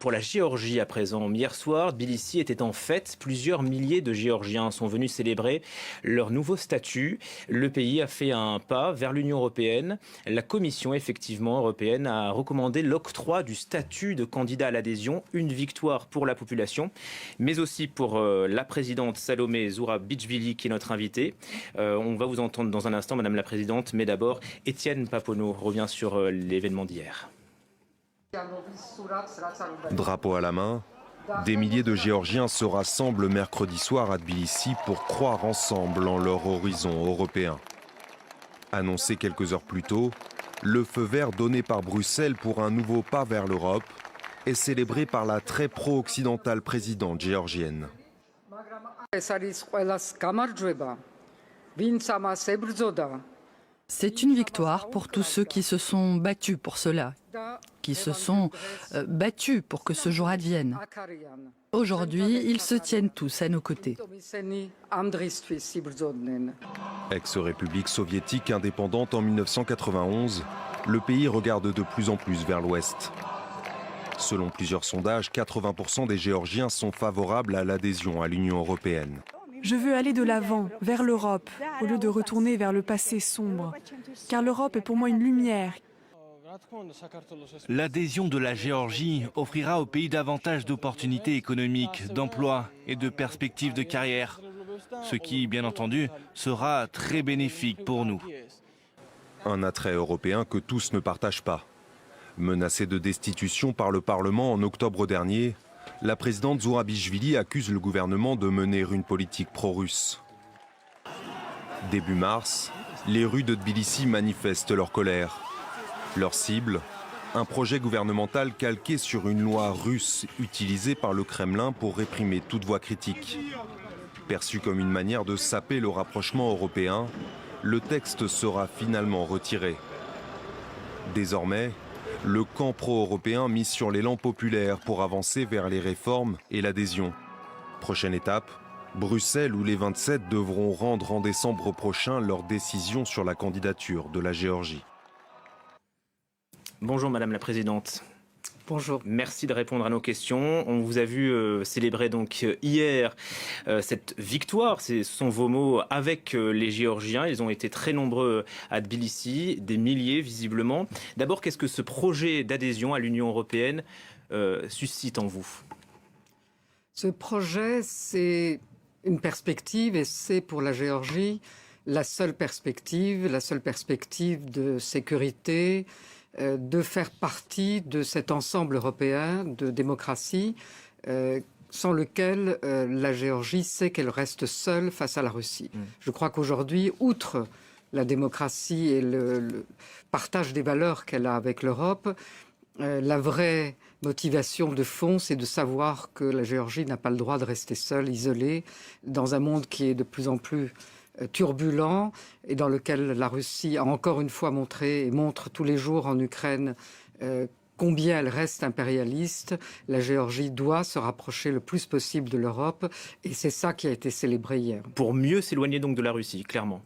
pour la Géorgie à présent. Hier soir, Tbilissi était en fête. Plusieurs milliers de Géorgiens sont venus célébrer leur nouveau statut. Le pays a fait un pas vers l'Union européenne. La Commission, effectivement, européenne a recommandé l'octroi du statut de candidat à l'adhésion. Une victoire pour la population, mais aussi pour la présidente Salomé Zourabichvili, qui est notre invitée. On va vous entendre dans un instant, Madame la Présidente, mais d'abord, Étienne Papono revient sur l'événement d'hier. Drapeau à la main, des milliers de Géorgiens se rassemblent mercredi soir à Tbilissi pour croire ensemble en leur horizon européen. Annoncé quelques heures plus tôt, le feu vert donné par Bruxelles pour un nouveau pas vers l'Europe est célébré par la très pro-occidentale présidente géorgienne. C'est une victoire pour tous ceux qui se sont battus pour cela, qui se sont battus pour que ce jour advienne. Aujourd'hui, ils se tiennent tous à nos côtés. Ex-république soviétique indépendante en 1991, le pays regarde de plus en plus vers l'ouest. Selon plusieurs sondages, 80% des Géorgiens sont favorables à l'adhésion à l'Union européenne. Je veux aller de l'avant, vers l'Europe, au lieu de retourner vers le passé sombre. Car l'Europe est pour moi une lumière. L'adhésion de la Géorgie offrira au pays davantage d'opportunités économiques, d'emplois et de perspectives de carrière. Ce qui, bien entendu, sera très bénéfique pour nous. Un attrait européen que tous ne partagent pas. Menacée de destitution par le Parlement en octobre dernier, la présidente Zourabichvili accuse le gouvernement de mener une politique pro-russe. Début mars, les rues de Tbilissi manifestent leur colère. Leur cible, un projet gouvernemental calqué sur une loi russe utilisée par le Kremlin pour réprimer toute voix critique. Perçu comme une manière de saper le rapprochement européen, le texte sera finalement retiré. Désormais, le camp pro-européen mise sur l'élan populaire pour avancer vers les réformes et l'adhésion. Prochaine étape, Bruxelles où les 27 devront rendre en décembre prochain leur décision sur la candidature de la Géorgie. Bonjour Madame la Présidente. Bonjour. Merci de répondre à nos questions. On vous a vu célébrer donc hier cette victoire, ce sont vos mots, avec les Géorgiens. Ils ont été très nombreux à Tbilissi, des milliers visiblement. D'abord, qu'est-ce que ce projet d'adhésion à l'Union européenne suscite en vous? Ce projet, c'est une perspective et c'est pour la Géorgie la seule perspective de sécurité, de faire partie de cet ensemble européen de démocratie sans lequel la Géorgie sait qu'elle reste seule face à la Russie. Je crois qu'aujourd'hui, outre la démocratie et le partage des valeurs qu'elle a avec l'Europe, la vraie motivation de fond, c'est de savoir que la Géorgie n'a pas le droit de rester seule, isolée, dans un monde qui est de plus en plus turbulent et dans lequel la Russie a encore une fois montré et montre tous les jours en Ukraine combien elle reste impérialiste. La Géorgie doit se rapprocher le plus possible de l'Europe et c'est ça qui a été célébré hier. Pour mieux s'éloigner donc de la Russie, clairement.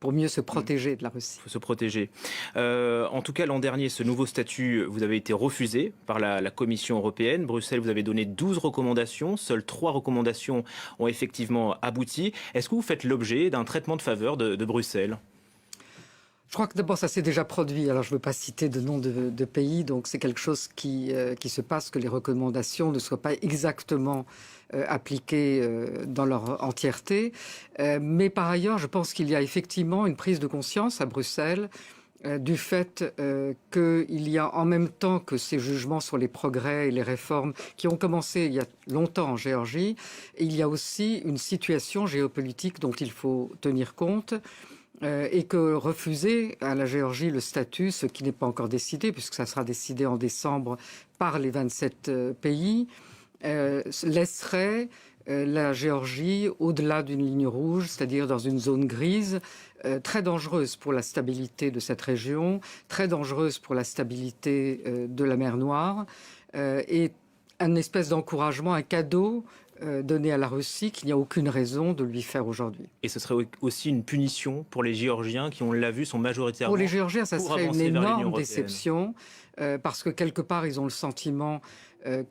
Pour mieux se protéger de la Russie. Il faut se protéger. En tout cas, l'an dernier, ce nouveau statut, vous avez été refusé par la Commission européenne. Bruxelles, vous avez donné 12 recommandations. Seules 3 recommandations ont effectivement abouti. Est-ce que vous faites l'objet d'un traitement de faveur de Bruxelles ? Je crois que d'abord, ça s'est déjà produit. Alors, je ne veux pas citer de nom de pays, donc c'est quelque chose qui se passe, que les recommandations ne soient pas exactement appliquées dans leur entièreté. Mais par ailleurs, je pense qu'il y a effectivement une prise de conscience à Bruxelles du fait qu'il y a en même temps que ces jugements sur les progrès et les réformes qui ont commencé il y a longtemps en Géorgie, il y a aussi une situation géopolitique dont il faut tenir compte. Et que refuser à la Géorgie le statut, ce qui n'est pas encore décidé, puisque ça sera décidé en décembre par les 27 pays, laisserait la Géorgie au-delà d'une ligne rouge, c'est-à-dire dans une zone grise, très dangereuse pour la stabilité de cette région, très dangereuse pour la stabilité de la mer Noire, et une espèce d'encouragement, un cadeau donné à la Russie qu'il n'y a aucune raison de lui faire aujourd'hui. Et ce serait aussi une punition pour les Géorgiens qui, on l'a vu, sont majoritairement pour les Géorgiens, ça pour serait une avancer vers l'Union énorme européenne. déception parce que quelque part, ils ont le sentiment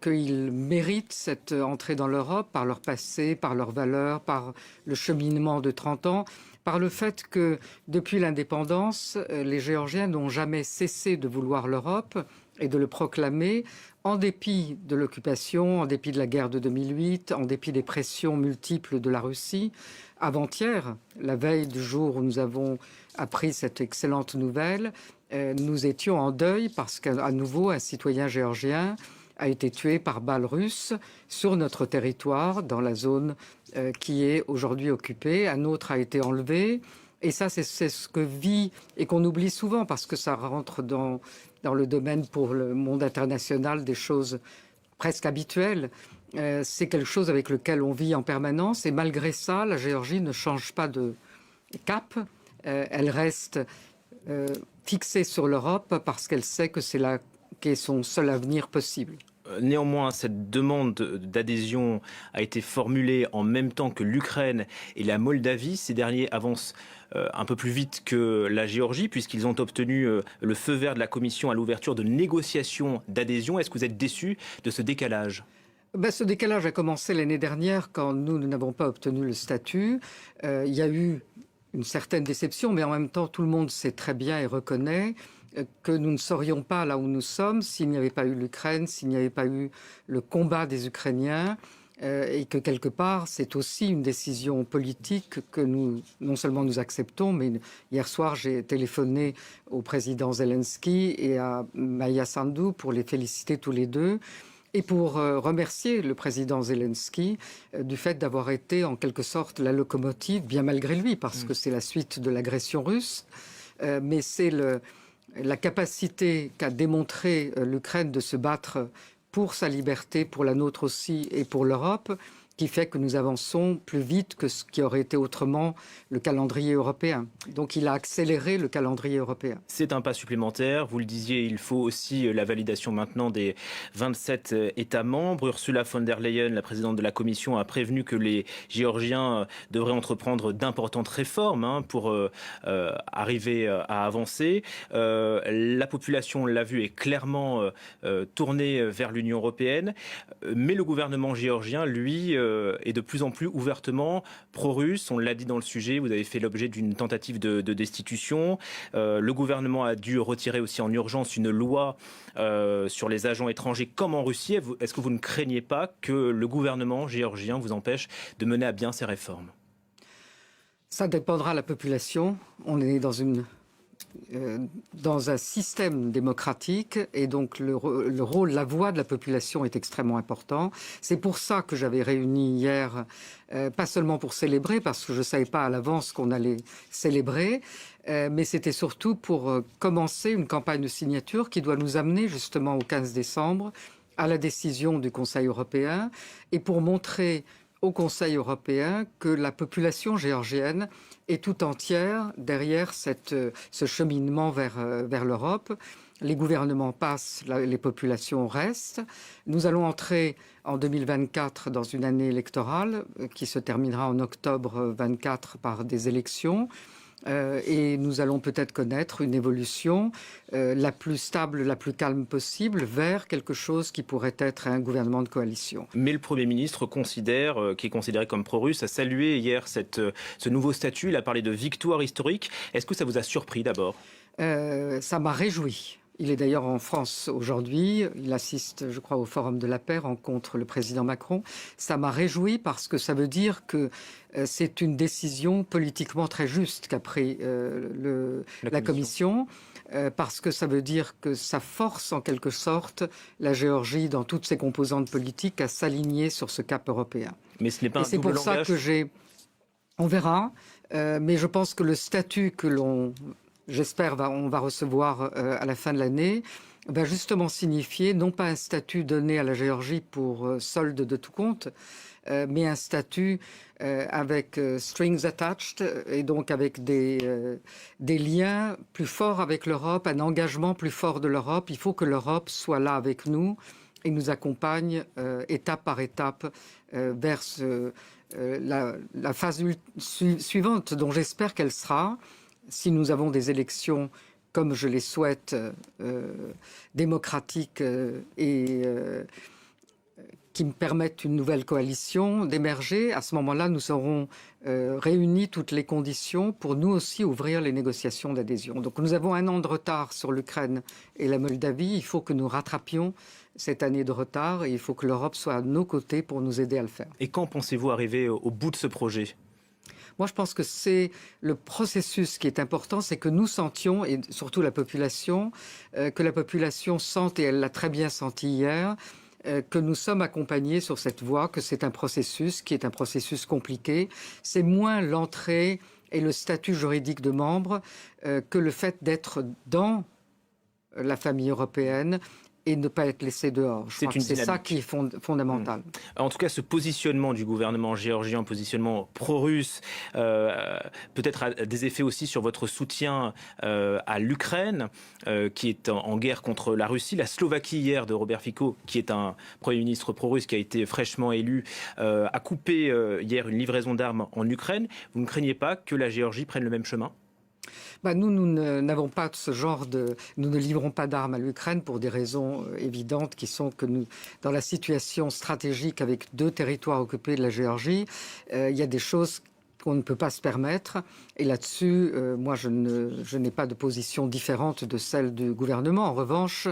qu'ils méritent cette entrée dans l'Europe par leur passé, par leurs valeurs, par le cheminement de 30 ans, par le fait que depuis l'indépendance, les Géorgiens n'ont jamais cessé de vouloir l'Europe et de le proclamer en dépit de l'occupation, en dépit de la guerre de 2008, en dépit des pressions multiples de la Russie. Avant-hier, la veille du jour où nous avons appris cette excellente nouvelle, nous étions en deuil parce qu'à nouveau, un citoyen géorgien a été tué par balles russes sur notre territoire, dans la zone qui est aujourd'hui occupée. Un autre a été enlevé. Et ça, c'est ce que vit et qu'on oublie souvent parce que ça rentre dans le domaine pour le monde international des choses presque habituelles. C'est quelque chose avec lequel on vit en permanence. Et malgré ça, la Géorgie ne change pas de cap. Elle reste fixée sur l'Europe parce qu'elle sait que c'est là qu'est son seul avenir possible. Néanmoins, cette demande d'adhésion a été formulée en même temps que l'Ukraine et la Moldavie. Ces derniers avancent un peu plus vite que la Géorgie, puisqu'ils ont obtenu le feu vert de la Commission à l'ouverture de négociations d'adhésion. Est-ce que vous êtes déçu de ce décalage ? Ce décalage a commencé l'année dernière quand nous n'avons pas obtenu le statut. Il y a eu une certaine déception, mais en même temps, tout le monde sait très bien et reconnaît que nous ne serions pas là où nous sommes s'il n'y avait pas eu l'Ukraine, s'il n'y avait pas eu le combat des Ukrainiens, et que quelque part, c'est aussi une décision politique que nous, non seulement nous acceptons, mais hier soir, j'ai téléphoné au président Zelensky et à Maia Sandu pour les féliciter tous les deux et pour remercier le président Zelensky du fait d'avoir été en quelque sorte la locomotive, bien malgré lui, parce que c'est la suite de l'agression russe, mais c'est la capacité qu'a démontré l'Ukraine de se battre pour sa liberté, pour la nôtre aussi et pour l'Europe, qui fait que nous avançons plus vite que ce qui aurait été autrement le calendrier européen. Donc il a accéléré le calendrier européen. C'est un pas supplémentaire. Vous le disiez, il faut aussi la validation maintenant des 27 États membres. Ursula von der Leyen, la présidente de la Commission, a prévenu que les Géorgiens devraient entreprendre d'importantes réformes pour arriver à avancer. La population, on l'a vu, est clairement tournée vers l'Union européenne. Mais le gouvernement géorgien, lui, est de plus en plus ouvertement pro-russe. On l'a dit dans le sujet, vous avez fait l'objet d'une tentative de destitution. Le gouvernement a dû retirer aussi en urgence une loi sur les agents étrangers comme en Russie. Est-ce que vous ne craignez pas que le gouvernement géorgien vous empêche de mener à bien ces réformes ? Ça dépendra de la population. On est dans un système démocratique et donc le rôle, la voix de la population est extrêmement important. C'est pour ça que j'avais réuni hier, pas seulement pour célébrer, parce que je ne savais pas à l'avance qu'on allait célébrer, mais c'était surtout pour commencer une campagne de signature qui doit nous amener justement au 15 décembre à la décision du Conseil européen et pour montrer au Conseil européen que la population géorgienne est tout entière derrière ce cheminement vers l'Europe. Les gouvernements passent, les populations restent. Nous allons entrer en 2024 dans une année électorale qui se terminera en octobre 24 par des élections. Et nous allons peut-être connaître une évolution la plus stable, la plus calme possible vers quelque chose qui pourrait être un gouvernement de coalition. Mais le Premier ministre considère, qui est considéré comme pro-russe, a salué hier ce nouveau statut. Il a parlé de victoire historique. Est-ce que ça vous a surpris d'abord ? Ça m'a réjoui. Il est d'ailleurs en France aujourd'hui. Il assiste, je crois, au Forum de la paix, rencontre le président Macron. Ça m'a réjoui parce que ça veut dire que c'est une décision politiquement très juste qu'a pris la Commission. Parce que ça veut dire que ça force en quelque sorte la Géorgie dans toutes ses composantes politiques à s'aligner sur ce cap européen. Mais ce n'est pas un double langage. C'est pour ça que on verra, mais je pense que le statut que j'espère on va recevoir à la fin de l'année, va justement signifier non pas un statut donné à la Géorgie pour solde de tout compte, mais un statut avec strings attached et donc avec des liens plus forts avec l'Europe, un engagement plus fort de l'Europe. Il faut que l'Europe soit là avec nous et nous accompagne étape par étape vers la phase suivante, dont j'espère qu'elle sera, si nous avons des élections comme je les souhaite, démocratiques et qui me permettent une nouvelle coalition d'émerger. À ce moment-là, nous aurons réuni toutes les conditions pour nous aussi ouvrir les négociations d'adhésion. Donc nous avons 1 an de retard sur l'Ukraine et la Moldavie. Il faut que nous rattrapions cette année de retard et il faut que l'Europe soit à nos côtés pour nous aider à le faire. Et quand pensez-vous arriver au bout de ce projet ? Moi, je pense que c'est le processus qui est important, c'est que nous sentions, et surtout la population, que la population sente, et elle l'a très bien senti hier, que nous sommes accompagnés sur cette voie, que c'est un processus qui est un processus compliqué. C'est moins l'entrée et le statut juridique de membre que le fait d'être dans la famille européenne et ne pas être laissé dehors. Je crois que c'est ça qui est fondamental. En tout cas, ce positionnement du gouvernement géorgien, positionnement pro-russe, peut-être a des effets aussi sur votre soutien à l'Ukraine, qui est en guerre contre la Russie. La Slovaquie, hier, de Robert Fico, qui est un Premier ministre pro-russe qui a été fraîchement élu, a coupé hier une livraison d'armes en Ukraine. Vous ne craignez pas que la Géorgie prenne le même chemin ? Nous n'avons pas ce genre de... Nous ne livrons pas d'armes à l'Ukraine pour des raisons évidentes qui sont que nous, dans la situation stratégique avec 2 territoires occupés de la Géorgie, il y a des choses qu'on ne peut pas se permettre. Et là-dessus, moi, je n'ai pas de position différente de celle du gouvernement. En revanche,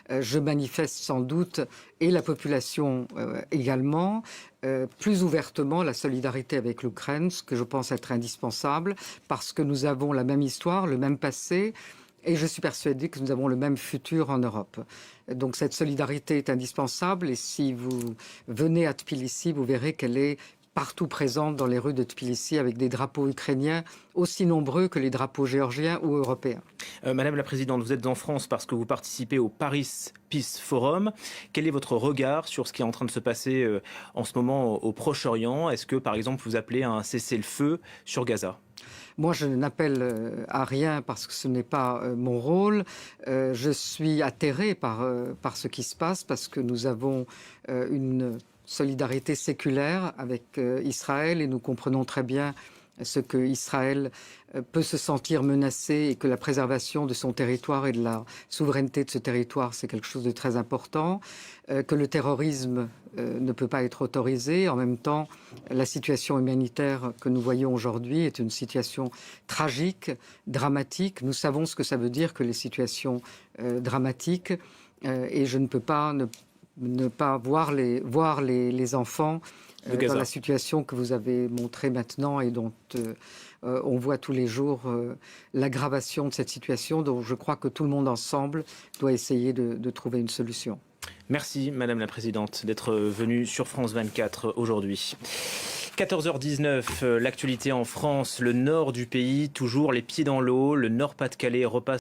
je manifeste sans doute, et la population également, plus ouvertement la solidarité avec l'Ukraine, ce que je pense être indispensable, parce que nous avons la même histoire, le même passé, et je suis persuadée que nous avons le même futur en Europe. Donc cette solidarité est indispensable, et si vous venez à Tbilissi, vous verrez qu'elle est partout présente dans les rues de Tbilissi avec des drapeaux ukrainiens aussi nombreux que les drapeaux géorgiens ou européens. Madame la Présidente, vous êtes en France parce que vous participez au Paris Peace Forum. Quel est votre regard sur ce qui est en train de se passer en ce moment au Proche-Orient ? Est-ce que, par exemple, vous appelez à un cessez-le-feu sur Gaza ? Moi, je n'appelle à rien parce que ce n'est pas mon rôle. Je suis atterré par ce qui se passe parce que nous avons une solidarité séculaire avec Israël et nous comprenons très bien ce que Israël peut se sentir menacé et que la préservation de son territoire et de la souveraineté de ce territoire, c'est quelque chose de très important, que le terrorisme ne peut pas être autorisé. En même temps, la situation humanitaire que nous voyons aujourd'hui est une situation tragique, dramatique. Nous savons ce que ça veut dire que les situations dramatiques et je ne peux pas ne pas voir les enfants dans la situation que vous avez montrée maintenant et dont on voit tous les jours l'aggravation de cette situation. Donc je crois que tout le monde ensemble doit essayer de trouver une solution. Merci Madame la Présidente d'être venue sur France 24 aujourd'hui. 14h19, l'actualité en France, le nord du pays, toujours les pieds dans l'eau, le Nord-Pas-de-Calais repasse